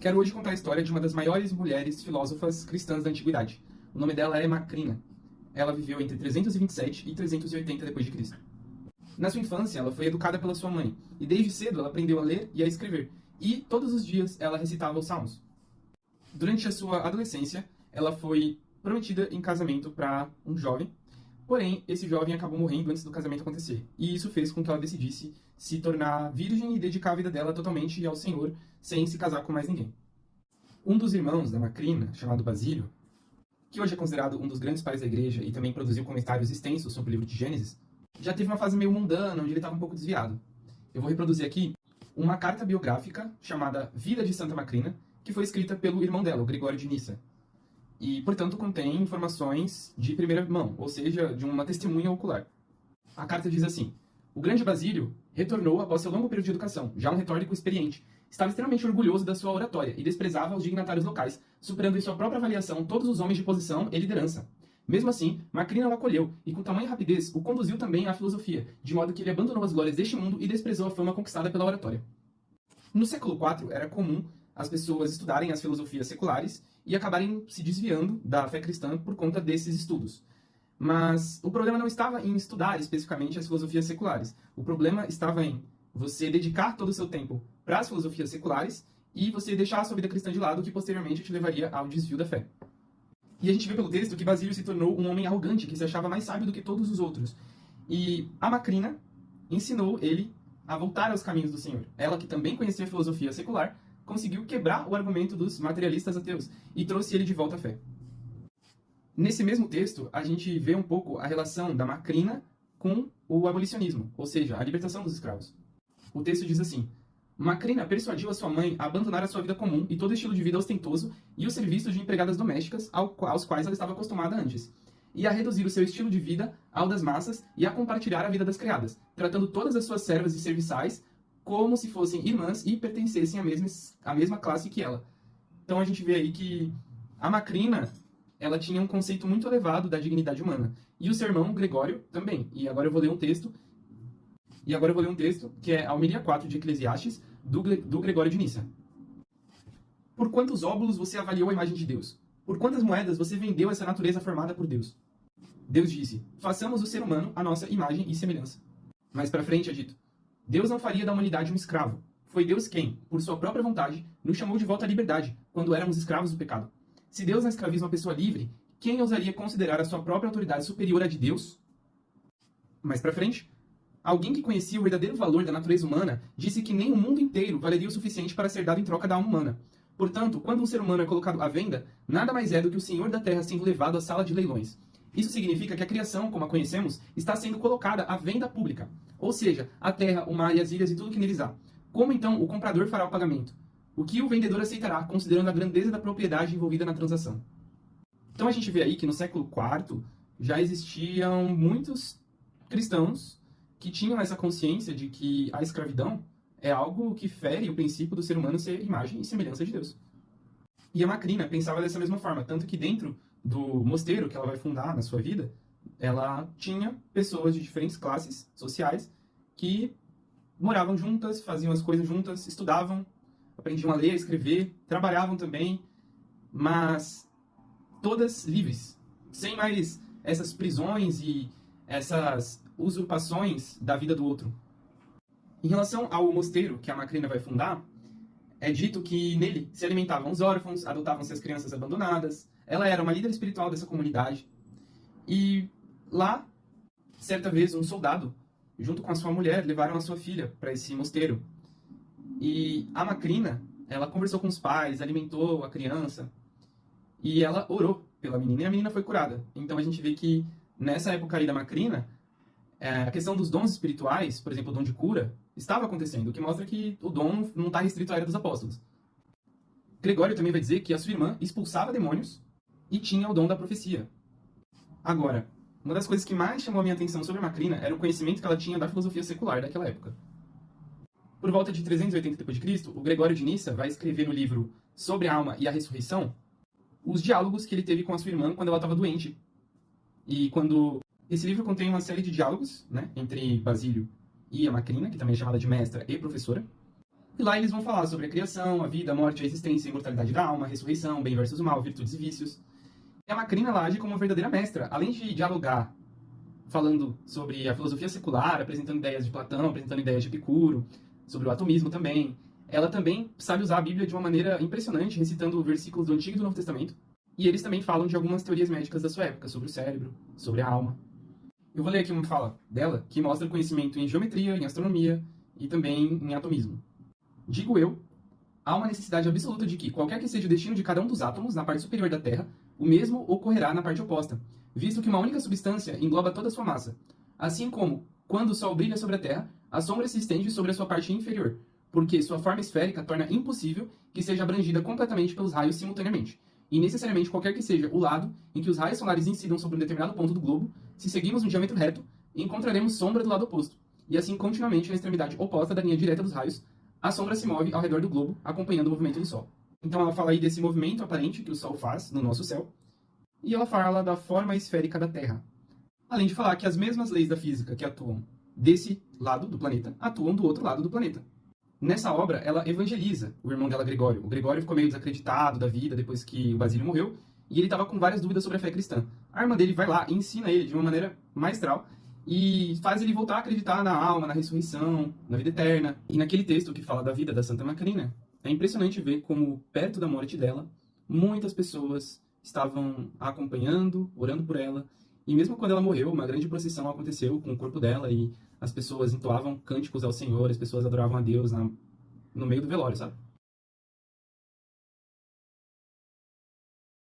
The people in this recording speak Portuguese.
Quero hoje contar a história de uma das maiores mulheres filósofas cristãs da antiguidade. O nome dela é Macrina. Ela viveu entre 327 e 380 d.C. Na sua infância, ela foi educada pela sua mãe, e desde cedo ela aprendeu a ler e a escrever, e todos os dias ela recitava os salmos. Durante a sua adolescência, ela foi prometida em casamento para um jovem, porém, esse jovem acabou morrendo antes do casamento acontecer, e isso fez com que ela decidisse se tornar virgem e dedicar a vida dela totalmente ao Senhor, sem se casar com mais ninguém. Um dos irmãos da Macrina, chamado Basílio, que hoje é considerado um dos grandes pais da igreja e também produziu comentários extensos sobre o livro de Gênesis, já teve uma fase meio mundana, onde ele estava um pouco desviado. Eu vou reproduzir aqui uma carta biográfica chamada Vida de Santa Macrina, que foi escrita pelo irmão dela, o Gregório de Nissa. E, portanto, contém informações de primeira mão, ou seja, de uma testemunha ocular. A carta diz assim: o grande Basílio retornou após seu longo período de educação, já um retórico experiente. Estava extremamente orgulhoso da sua oratória e desprezava os dignatários locais, superando em sua própria avaliação todos os homens de posição e liderança. Mesmo assim, Macrina o acolheu e, com tamanha rapidez, o conduziu também à filosofia, de modo que ele abandonou as glórias deste mundo e desprezou a fama conquistada pela oratória. No século IV, era comum as pessoas estudarem as filosofias seculares e acabarem se desviando da fé cristã por conta desses estudos. Mas o problema não estava em estudar especificamente as filosofias seculares. O problema estava em você dedicar todo o seu tempo para as filosofias seculares e você deixar a sua vida cristã de lado, que posteriormente te levaria ao desvio da fé. E a gente vê pelo texto que Basílio se tornou um homem arrogante, que se achava mais sábio do que todos os outros. E a Macrina ensinou ele a voltar aos caminhos do Senhor. Ela, que também conhecia a filosofia secular, conseguiu quebrar o argumento dos materialistas ateus e trouxe ele de volta à fé. Nesse mesmo texto, a gente vê um pouco a relação da Macrina com o abolicionismo, ou seja, a libertação dos escravos. O texto diz assim: Macrina persuadiu a sua mãe a abandonar a sua vida comum e todo estilo de vida ostentoso e os serviços de empregadas domésticas aos quais ela estava acostumada antes, e a reduzir o seu estilo de vida ao das massas e a compartilhar a vida das criadas, tratando todas as suas servas e serviçais como se fossem irmãs e pertencessem à mesma classe que ela. Então a gente vê aí que a Macrina, ela tinha um conceito muito elevado da dignidade humana, e o seu irmão Gregório também. E agora eu vou ler um texto que é a Homilia 4 de Eclesiastes, do Gregório de Nissa. Por quantos óbulos você avaliou a imagem de Deus? Por quantas moedas você vendeu essa natureza formada por Deus? Deus disse: façamos o ser humano a nossa imagem e semelhança. Mais para frente é dito: Deus não faria da humanidade um escravo. Foi Deus quem, por sua própria vontade, nos chamou de volta à liberdade, quando éramos escravos do pecado. Se Deus não escraviza uma pessoa livre, quem ousaria considerar a sua própria autoridade superior à de Deus? Mais para frente, alguém que conhecia o verdadeiro valor da natureza humana disse que nem o mundo inteiro valeria o suficiente para ser dado em troca da alma humana. Portanto, quando um ser humano é colocado à venda, nada mais é do que o Senhor da Terra sendo levado à sala de leilões. Isso significa que a criação, como a conhecemos, está sendo colocada à venda pública. Ou seja, a terra, o mar e as ilhas e tudo que neles há. Como então o comprador fará o pagamento? O que o vendedor aceitará, considerando a grandeza da propriedade envolvida na transação? Então a gente vê aí que no século IV já existiam muitos cristãos que tinham essa consciência de que a escravidão é algo que fere o princípio do ser humano ser imagem e semelhança de Deus. E a Macrina pensava dessa mesma forma, tanto que dentro do mosteiro que ela vai fundar na sua vida, ela tinha pessoas de diferentes classes sociais que moravam juntas, faziam as coisas juntas, estudavam, aprendiam a ler, a escrever, trabalhavam também, mas todas livres, sem mais essas prisões e essas usurpações da vida do outro. Em relação ao mosteiro que a Macrina vai fundar, é dito que nele se alimentavam os órfãos, adotavam-se as crianças abandonadas. Ela era uma líder espiritual dessa comunidade. E lá, certa vez, um soldado, junto com a sua mulher, levaram a sua filha para esse mosteiro. E a Macrina, ela conversou com os pais, alimentou a criança, e ela orou pela menina, e a menina foi curada. Então a gente vê que, nessa época aí da Macrina, a questão dos dons espirituais, por exemplo, o dom de cura, estava acontecendo, o que mostra que o dom não está restrito à era dos apóstolos. Gregório também vai dizer que a sua irmã expulsava demônios e tinha o dom da profecia. Agora, uma das coisas que mais chamou a minha atenção sobre a Macrina era o conhecimento que ela tinha da filosofia secular daquela época. Por volta de 380 d.C., o Gregório de Nissa vai escrever no livro Sobre a Alma e a Ressurreição os diálogos que ele teve com a sua irmã quando ela estava doente. E quando esse livro contém uma série de diálogos, né, entre Basílio e a Macrina, que também é chamada de mestra e professora. E lá eles vão falar sobre a criação, a vida, a morte, a existência, a imortalidade da alma, a ressurreição, bem versus mal, virtudes e vícios. E a Macrina ela age como uma verdadeira mestra, além de dialogar, falando sobre a filosofia secular, apresentando ideias de Platão, apresentando ideias de Epicuro, sobre o atomismo também. Ela também sabe usar a Bíblia de uma maneira impressionante, recitando versículos do Antigo e do Novo Testamento. E eles também falam de algumas teorias médicas da sua época, sobre o cérebro, sobre a alma. Eu vou ler aqui uma fala dela que mostra conhecimento em geometria, em astronomia e também em atomismo. Digo eu, há uma necessidade absoluta de que, qualquer que seja o destino de cada um dos átomos na parte superior da Terra, o mesmo ocorrerá na parte oposta, visto que uma única substância engloba toda a sua massa. Assim como, quando o Sol brilha sobre a Terra, a sombra se estende sobre a sua parte inferior, porque sua forma esférica torna impossível que seja abrangida completamente pelos raios simultaneamente. E necessariamente qualquer que seja o lado em que os raios solares incidam sobre um determinado ponto do globo, se seguirmos um diâmetro reto, encontraremos sombra do lado oposto. E assim continuamente na extremidade oposta da linha direta dos raios, a sombra se move ao redor do globo, acompanhando o movimento do Sol. Então ela fala aí desse movimento aparente que o Sol faz no nosso céu, e ela fala da forma esférica da Terra. Além de falar que as mesmas leis da física que atuam desse lado do planeta, atuam do outro lado do planeta. Nessa obra, ela evangeliza o irmão dela, Gregório. O Gregório ficou meio desacreditado da vida depois que o Basílio morreu, e ele estava com várias dúvidas sobre a fé cristã. A irmã dele vai lá e ensina ele de uma maneira maestral, e faz ele voltar a acreditar na alma, na ressurreição, na vida eterna. E naquele texto que fala da vida da Santa Macrina, é impressionante ver como, perto da morte dela, muitas pessoas estavam a acompanhando, orando por ela, e mesmo quando ela morreu, uma grande procissão aconteceu com o corpo dela, e as pessoas entoavam cânticos ao Senhor, as pessoas adoravam a Deus no meio do velório, sabe?